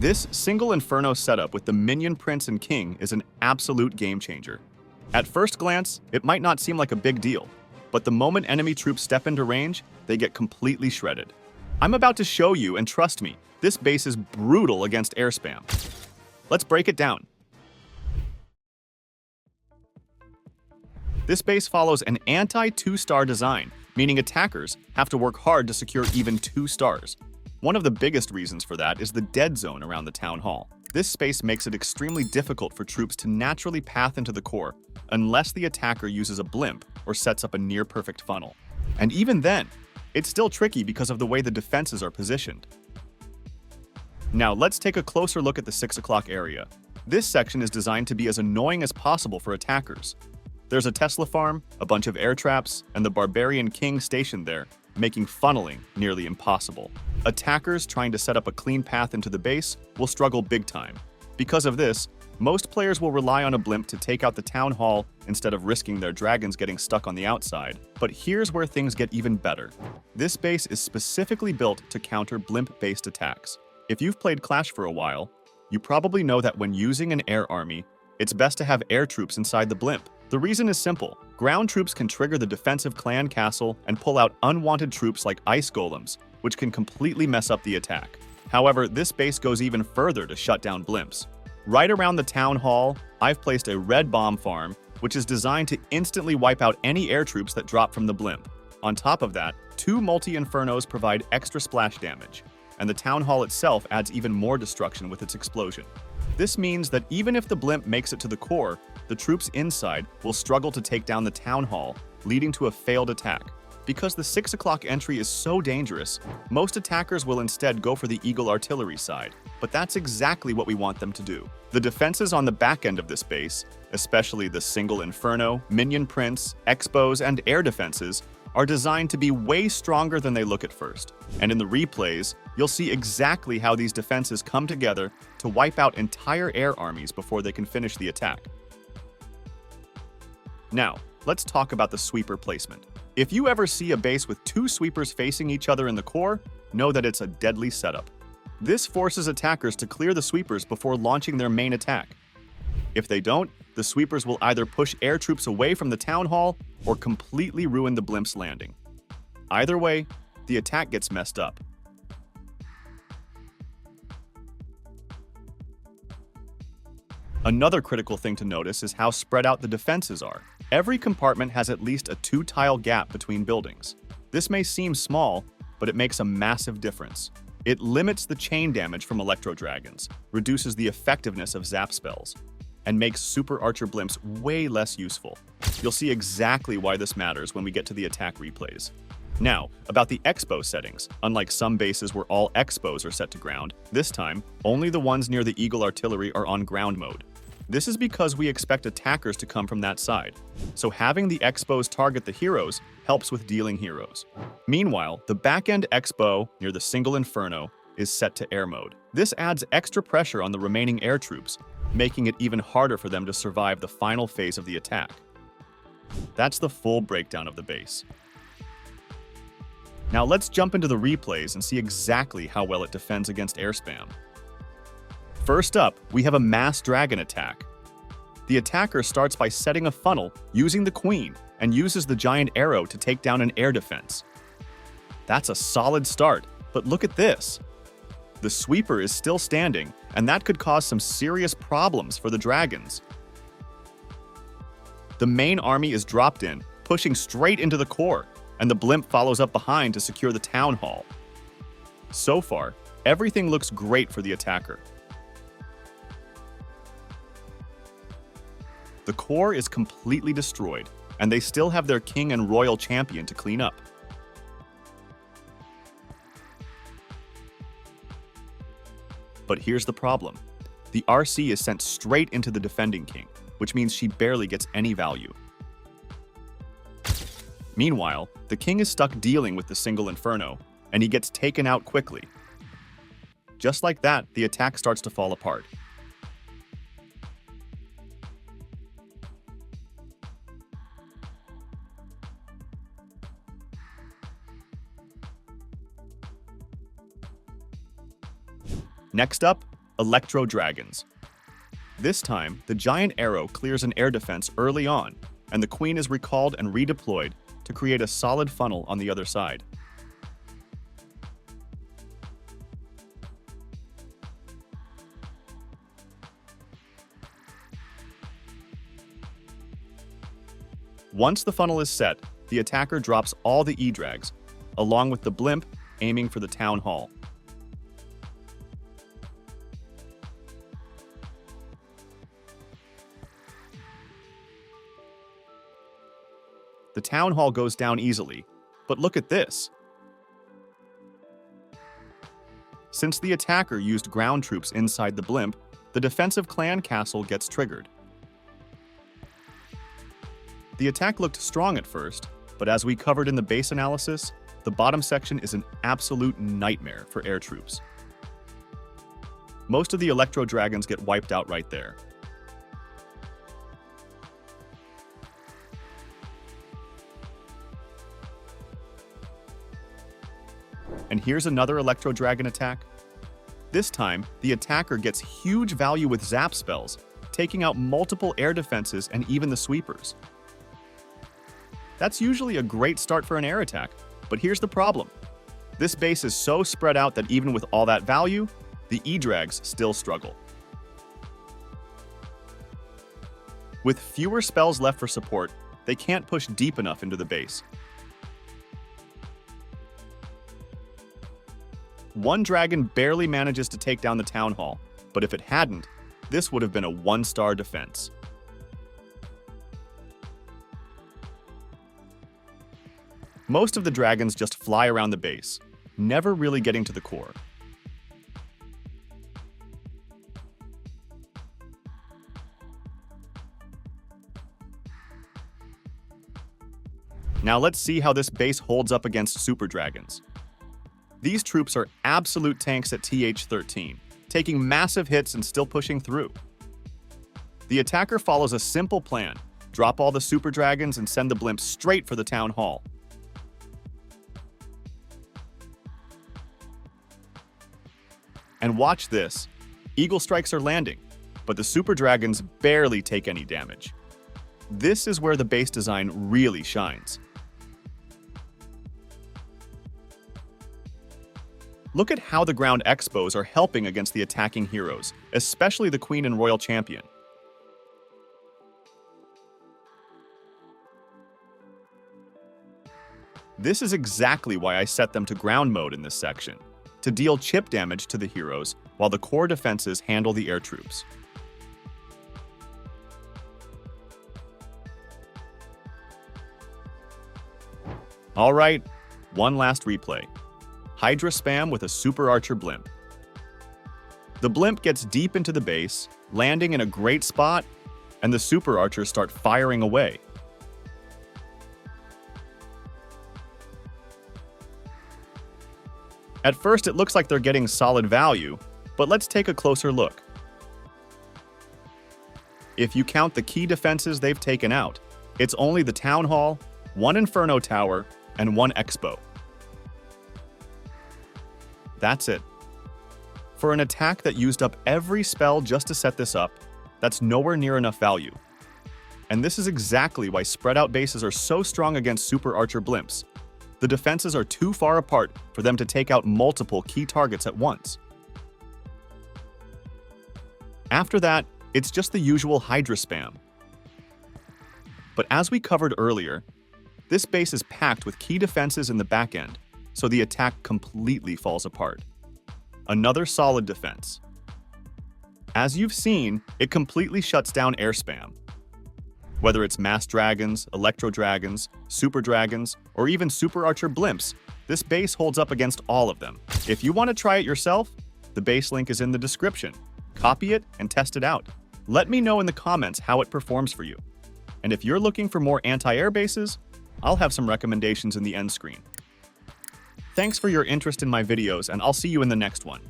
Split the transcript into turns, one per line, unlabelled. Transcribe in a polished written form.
This single Inferno setup with the minion prince and king is an absolute game changer. At first glance, it might not seem like a big deal, but the moment enemy troops step into range, they get completely shredded. I'm about to show you, and trust me, this base is brutal against air spam. Let's break it down. This base follows an anti-2-star design, meaning attackers have to work hard to secure even 2 stars. One of the biggest reasons for that is the dead zone around the town hall. This space makes it extremely difficult for troops to naturally path into the core unless the attacker uses a blimp or sets up a near-perfect funnel. And even then, it's still tricky because of the way the defenses are positioned. Now let's take a closer look at the 6 o'clock area. This section is designed to be as annoying as possible for attackers. There's a Tesla farm, a bunch of air traps, and the Barbarian King stationed there, making funneling nearly impossible. Attackers trying to set up a clean path into the base will struggle big time. Because of this, most players will rely on a blimp to take out the town hall instead of risking their dragons getting stuck on the outside. But here's where things get even better. This base is specifically built to counter blimp-based attacks. If you've played Clash for a while, you probably know that when using an air army, it's best to have air troops inside the blimp. The reason is simple. Ground troops can trigger the defensive clan castle and pull out unwanted troops like ice golems, which can completely mess up the attack. However, this base goes even further to shut down blimps. Right around the town hall, I've placed a red bomb farm, which is designed to instantly wipe out any air troops that drop from the blimp. On top of that, 2 multi-infernos provide extra splash damage, and the town hall itself adds even more destruction with its explosion. This means that even if the blimp makes it to the core, the troops inside will struggle to take down the town hall, leading to a failed attack. Because the 6 o'clock entry is so dangerous, most attackers will instead go for the Eagle artillery side, but that's exactly what we want them to do. The defenses on the back end of this base, especially the single Inferno, Minion Prince, Expos, and air defenses, are designed to be way stronger than they look at first. And in the replays, you'll see exactly how these defenses come together to wipe out entire air armies before they can finish the attack. Now, let's talk about the sweeper placement. If you ever see a base with 2 sweepers facing each other in the core, know that it's a deadly setup. This forces attackers to clear the sweepers before launching their main attack. If they don't, the sweepers will either push air troops away from the town hall or completely ruin the blimp's landing. Either way, the attack gets messed up. Another critical thing to notice is how spread out the defenses are. Every compartment has at least a 2-tile gap between buildings. This may seem small, but it makes a massive difference. It limits the chain damage from Electro dragons, reduces the effectiveness of zap spells, and makes super archer blimps way less useful. You'll see exactly why this matters when we get to the attack replays. Now, about the expo settings. Unlike some bases where all expos are set to ground, this time, only the ones near the Eagle artillery are on ground mode. This is because we expect attackers to come from that side, so having the expos target the heroes helps with dealing heroes. Meanwhile, the back-end expo near the single Inferno is set to air mode. This adds extra pressure on the remaining air troops, making it even harder for them to survive the final phase of the attack. That's the full breakdown of the base. Now let's jump into the replays and see exactly how well it defends against air spam. First up, we have a mass dragon attack. The attacker starts by setting a funnel using the queen and uses the giant arrow to take down an air defense. That's a solid start, but look at this. The sweeper is still standing, and that could cause some serious problems for the dragons. The main army is dropped in, pushing straight into the core, and the blimp follows up behind to secure the town hall. So far, everything looks great for the attacker. The core is completely destroyed, and they still have their king and royal champion to clean up. But here's the problem. The RC is sent straight into the defending king, which means she barely gets any value. Meanwhile, the king is stuck dealing with the single Inferno, and he gets taken out quickly. Just like that, the attack starts to fall apart. Next up, Electro dragons. This time, the giant arrow clears an air defense early on, and the queen is recalled and redeployed to create a solid funnel on the other side. Once the funnel is set, the attacker drops all the E-drags, along with the blimp aiming for the town hall. The town hall goes down easily, but look at this. Since the attacker used ground troops inside the blimp, the defensive clan castle gets triggered. The attack looked strong at first, but as we covered in the base analysis, the bottom section is an absolute nightmare for air troops. Most of the Electro dragons get wiped out right there. And here's another Electro dragon attack. This time, the attacker gets huge value with zap spells, taking out multiple air defenses and even the sweepers. That's usually a great start for an air attack, but here's the problem. This base is so spread out that even with all that value, the E-drags still struggle. With fewer spells left for support, they can't push deep enough into the base. One dragon barely manages to take down the town hall, but if it hadn't, this would have been a 1-star defense. Most of the dragons just fly around the base, never really getting to the core. Now let's see how this base holds up against super dragons. These troops are absolute tanks at TH13, taking massive hits and still pushing through. The attacker follows a simple plan: drop all the super dragons and send the blimp straight for the town hall. And watch this. Eagle strikes are landing, but the super dragons barely take any damage. This is where the base design really shines. Look at how the ground expos are helping against the attacking heroes, especially the Queen and Royal Champion. This is exactly why I set them to ground mode in this section, to deal chip damage to the heroes while the core defenses handle the air troops. Alright, one last replay. Hydra spam with a Super Archer blimp. The blimp gets deep into the base, landing in a great spot, and the Super Archers start firing away. At first, it looks like they're getting solid value, but let's take a closer look. If you count the key defenses they've taken out, it's only the Town Hall, one Inferno Tower, and one Expo. That's it. For an attack that used up every spell just to set this up, that's nowhere near enough value. And this is exactly why spread out bases are so strong against Super Archer blimps. The defenses are too far apart for them to take out multiple key targets at once. After that, it's just the usual Hydra spam. But as we covered earlier, this base is packed with key defenses in the back end, so the attack completely falls apart. Another solid defense. As you've seen, it completely shuts down air spam. Whether it's mass dragons, electro dragons, super dragons, or even super archer blimps, this base holds up against all of them. If you want to try it yourself, the base link is in the description. Copy it and test it out. Let me know in the comments how it performs for you. And if you're looking for more anti-air bases, I'll have some recommendations in the end screen. Thanks for your interest in my videos, and I'll see you in the next one.